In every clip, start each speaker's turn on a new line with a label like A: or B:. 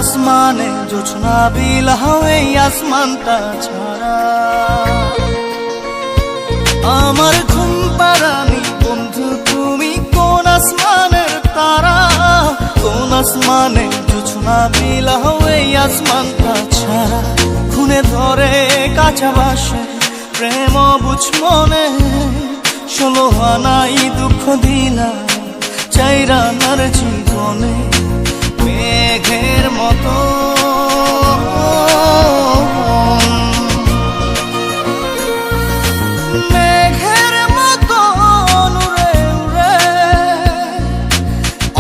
A: আসমানে জোছনা বিলাও এই আসমানটা ছাড়া। আমার ঘুম পাড়ানি বন্ধু তুমি কোন আসমানের তারা, কোন আসমানে জোছনা বিলাও এই আসমানটা ছাড়া। খুনে ধরে কাঁচা বাসে প্রেম বুঝ মনে, 16 আনাই দুঃখ দিলা চাইরা নার জীবনে। মেঘের মতো মেঘের মতো উড়ে উড়ে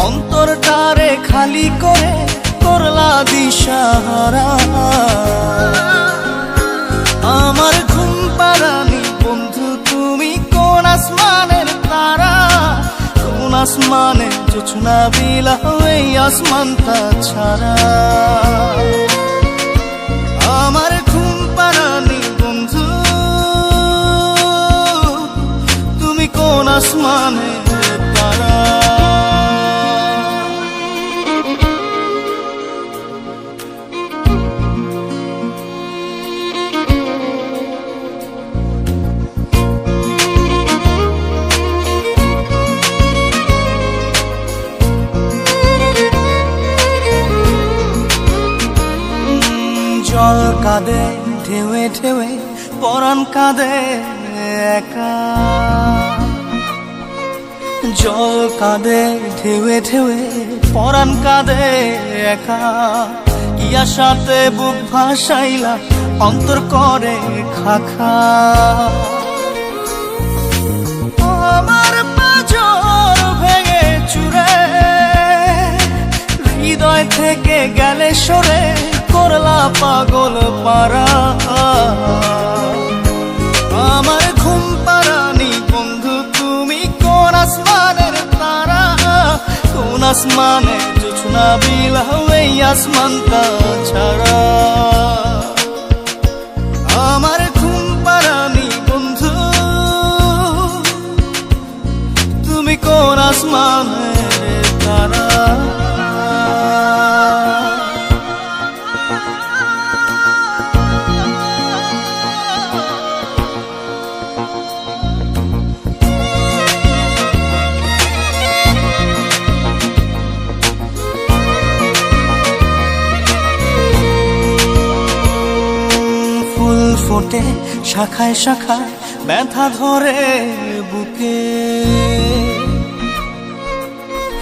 A: অন্তরটারে খালি করে করলা দিশাহারা। আমার ঘুম পাড়ানি বন্ধু তুমি কোন আসমানের তারা, কোন আসমানে জোছনা বিলাও এই আসমানটা ছাড়া। আমার ঘুম পাড়ানি বন্ধু তুমি কোন আসমানের তারা। জল কাঁদে ঢেউে ঢেউে পরাণ কাঁদে একা, জল কাঁদে ঢেউে ঢেউে পরাণ কাঁদে একা। কি আশাতে বুক ভাসাইলা অন্তর করে খাখা। আমার পাঁজর ভেঙে চুরে হৃদয় থেকে গেলে সরে করলা পাগল পারা। আমার ঘুম পাড়ানি বন্ধু তুমি কোন আসমানের তারা, কোন আসমানে জোছনা বিলাও এই আসমানটা ছাড়া। আমার ঘুম পাড়ানি বন্ধু তুমি কোন আসমানের তারা। ফোটে শাখায় শাখায় ব্যথা ধরে বুকে,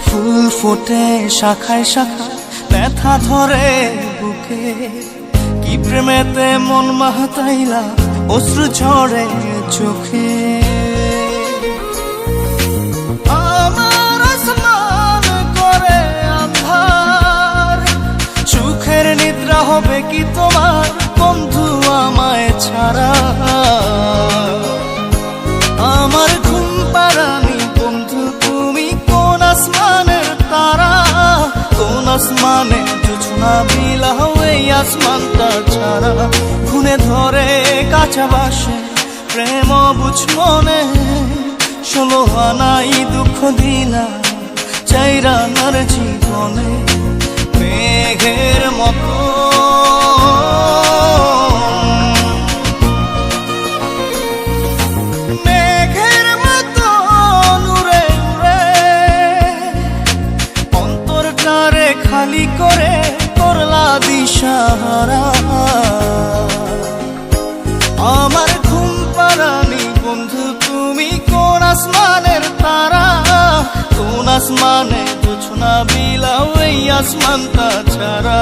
A: ফুল ফোটে শাখায় শাখায় ব্যথা ধরে বুকে। কি প্রেমেতে মন মাতাইলা অশ্রু ঝরে চোখে। আমার আসমান করে আন্ধার, সুখের নিদ্রা হবে কি তোমার বন্ধু আমায় ছাড়া। আমার ঘুম পাড়ানি বন্ধু তুমি কোন আসমানের তারা, কোন আসমানে জোছনা বিলাও এই আসমানটা ছাড়া। খুনে ধরে কাঁচা বাসে প্রেম বুঝ মনে, 16 আনাই দুঃখ দিলা চাইরা নার জীবনে। মেঘের মতো খালি করে করলা দিশাহারা। আমার ঘুম পাড়ানি বন্ধু তুমি কোন আসমানের তারা, কোন আসমানে জোছনা বিলাও এই আসমানটা ছাড়া।